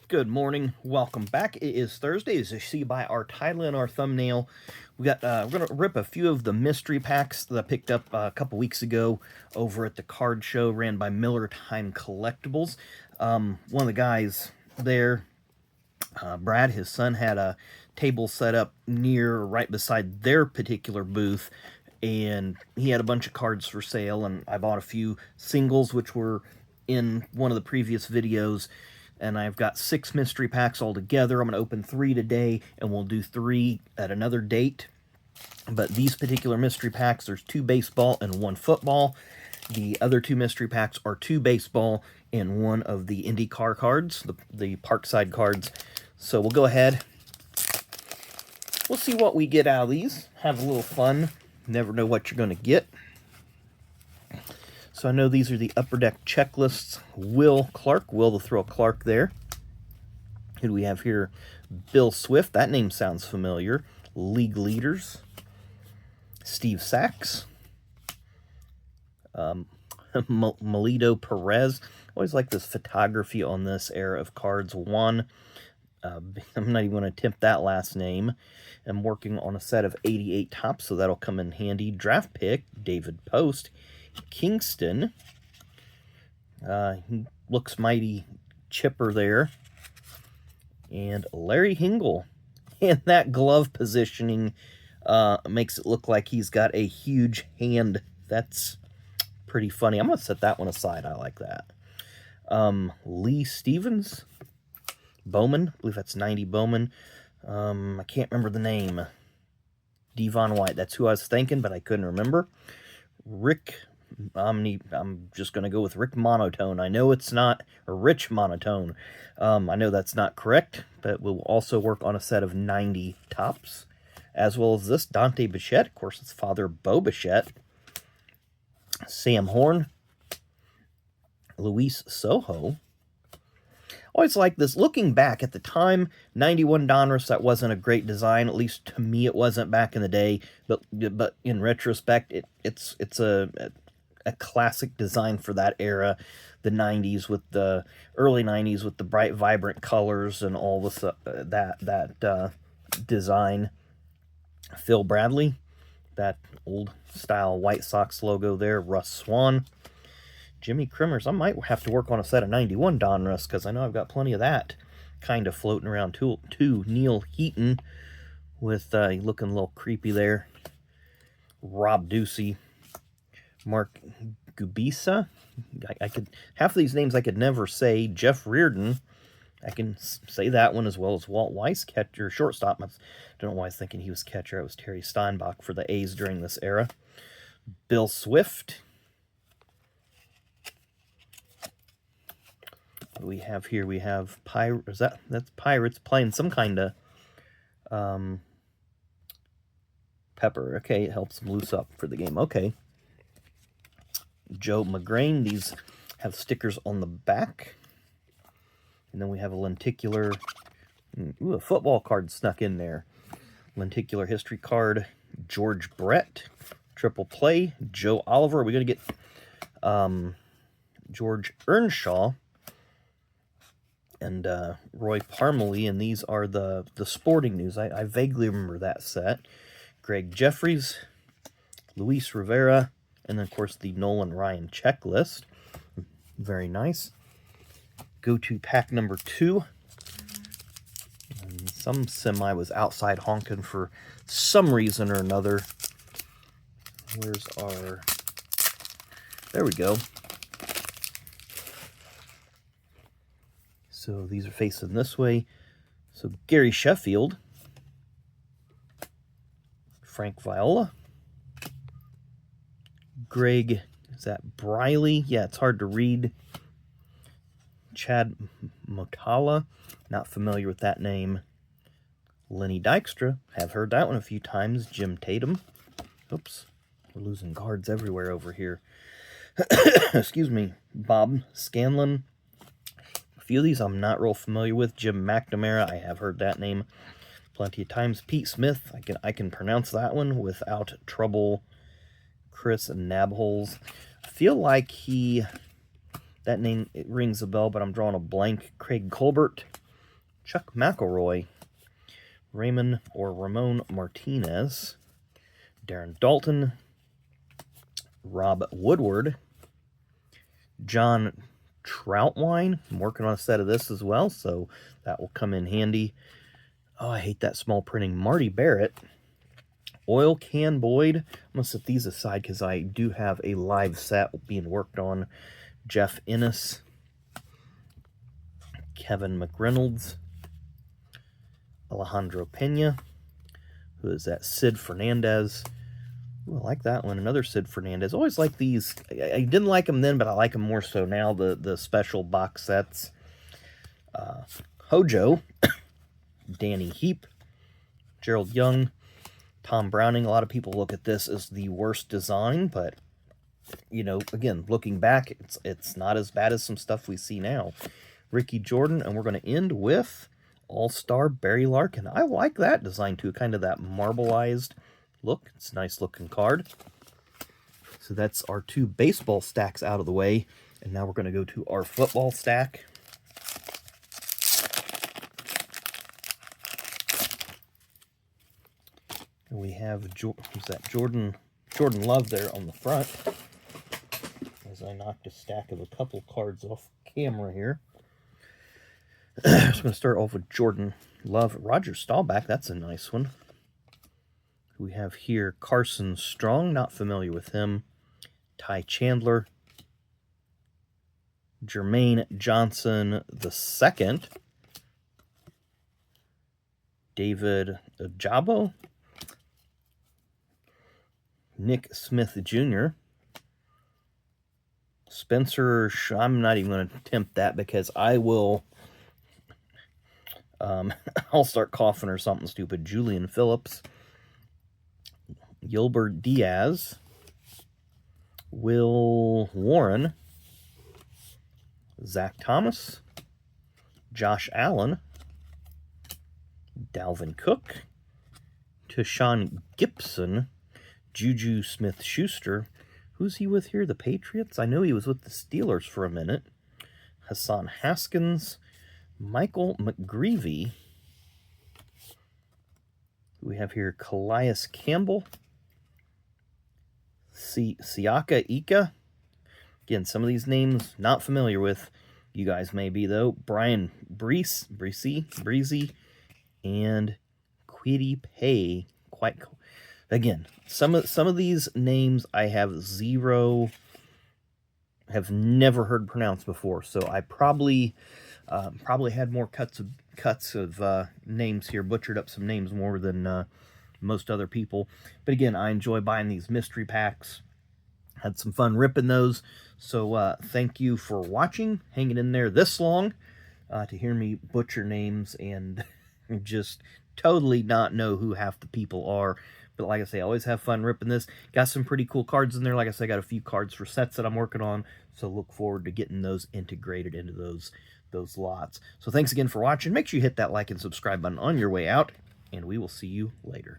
Good morning. Welcome back. It is Thursday, as you see by our title and our thumbnail. We're gonna rip a few of the mystery packs that I picked up a couple weeks ago over at the card show ran by Miller Time Collectibles. One of the guys there, Brad, his son, had a table set up right beside their particular booth, and he had a bunch of cards for sale, and I bought a few singles which were in one of the previous videos. And I've got 6 mystery packs all together. I'm going to open 3 today, and we'll do 3 at another date. But these particular mystery packs, there's 2 baseball and 1 football. The other 2 mystery packs are 2 baseball and 1 of the IndyCar cards, the Parkside cards. So we'll go ahead. We'll see what we get out of these. Have a little fun. Never know what you're going to get. So I know these are the Upper Deck checklists. Will Clark. Will the Thrill Clark there. Who do we have here? Bill Swift. That name sounds familiar. League Leaders. Steve Sachs. Melito Perez. Always like this photography on this era of cards. Juan. I'm not even going to attempt that last name. I'm working on a set of 88 tops, so that'll come in handy. Draft pick, David Post. Kingston. He looks mighty chipper there. And Larry Hingle. And that glove positioning makes it look like he's got a huge hand. That's pretty funny. I'm going to set that one aside. I like that. Lee Stevens. Bowman. I believe that's 90 Bowman. I can't remember the name. Devon White. That's who I was thinking, but I couldn't remember. Rick I'm just going to go with Rick Monotone. I know it's not a Rich Monotone. I know that's not correct, but we'll also work on a set of 90 tops, as well as this Dante Bichette. Of course, it's Father Bo Bichette. Sam Horn. Luis Sojo. Always like this. Looking back at the time, 91 Donruss, that wasn't a great design. At least to me, it wasn't back in the day. But in retrospect, it's a classic design for that era, the 90s with the early 90s with the bright, vibrant colors and all this that design. Phil Bradley, that old style White Sox logo there. Russ Swan. Jimmy Crimmers. I might have to work on a set of 91 Donruss because I know I've got plenty of that kind of floating around too. Neil Heaton with looking a little creepy there. Rob Ducey. Mark Gubisa. I could half of these names I could never say. Jeff Reardon. I can say that one as well as Walt Weiss, catcher, shortstop. I don't know why I was thinking he was catcher. It was Terry Steinbach for the A's during this era. Bill Swift. What do we have here? We have Pirates. That's Pirates playing some kind of pepper. Okay, it helps them loose up for the game. Okay. Joe McGrain. These have stickers on the back. And then we have a lenticular, a football card snuck in there. Lenticular history card. George Brett. Triple play. Joe Oliver. Are we going to get George Earnshaw and Roy Parmalee, and these are the Sporting News. I vaguely remember that set. Greg Jeffries. Luis Rivera. And then, of course, the Nolan Ryan checklist. Very nice. Go to pack number 2. And some semi was outside honking for some reason or another. Where's our... There we go. So these are facing this way. So Gary Sheffield. Frank Viola. Greg, is that Briley? Yeah, it's hard to read. Chad Motala, not familiar with that name. Lenny Dykstra, have heard that one a few times. Jim Tatum. Oops, we're losing cards everywhere over here. Excuse me. Bob Scanlon. A few of these I'm not real familiar with. Jim McNamara, I have heard that name plenty of times. Pete Smith, I can pronounce that one without trouble. Chris Nabholz. I feel like that name, it rings a bell, but I'm drawing a blank. Craig Colbert. Chuck McElroy, Raymond or Ramon Martinez, Darren Dalton, Rob Woodward, John Troutwine. I'm working on a set of this as well, so that will come in handy. Oh, I hate that small printing. Marty Barrett, Oil Can Boyd. I'm going to set these aside because I do have a live set being worked on. Jeff Innes, Kevin McReynolds, Alejandro Pena. Who is that? Sid Fernandez. Ooh, I like that one. Another Sid Fernandez. Always like these. I didn't like them then, but I like them more so now, the special box sets. Hojo, Danny Heap, Gerald Young, Tom Browning. A lot of people look at this as the worst design, but, you know, again, looking back, it's not as bad as some stuff we see now. Ricky Jordan, and we're going to end with All-Star Barry Larkin. I like that design too, kind of that marbleized look. It's a nice looking card. So that's our 2 baseball stacks out of the way, and now we're going to go to our football stack. And we have who's that? Jordan Love there on the front. As I knocked a stack of a couple cards off camera here. So I'm going to start off with Jordan Love. Roger Staubach, that's a nice one. We have here Carson Strong, not familiar with him. Ty Chandler. Jermaine Johnson II. David Ajabo. Nick Smith Jr. Spencer, I'm not even going to attempt that because I will, I'll start coughing or something stupid. Julian Phillips. Gilbert Diaz. Will Warren. Zach Thomas. Josh Allen. Dalvin Cook. Tashawn Gibson. Juju Smith-Schuster. Who's he with here? The Patriots? I know he was with the Steelers for a minute. Hassan Haskins. Michael McGreevy. We have here Calais Campbell. Siaka Ika. Again, some of these names not familiar with. You guys may be, though. Brian Breezy, and Quiddy Pay. Again, some of these names I have never heard pronounced before, so I probably had more cuts of names here, butchered up some names more than most other people. But again, I enjoy buying these mystery packs. Had some fun ripping those. So thank you for watching, hanging in there this long to hear me butcher names and just totally not know who half the people are. But like I say, I always have fun ripping this. Got some pretty cool cards in there. Like I say, I got a few cards for sets that I'm working on. So look forward to getting those integrated into those lots. So thanks again for watching. Make sure you hit that like and subscribe button on your way out. And we will see you later.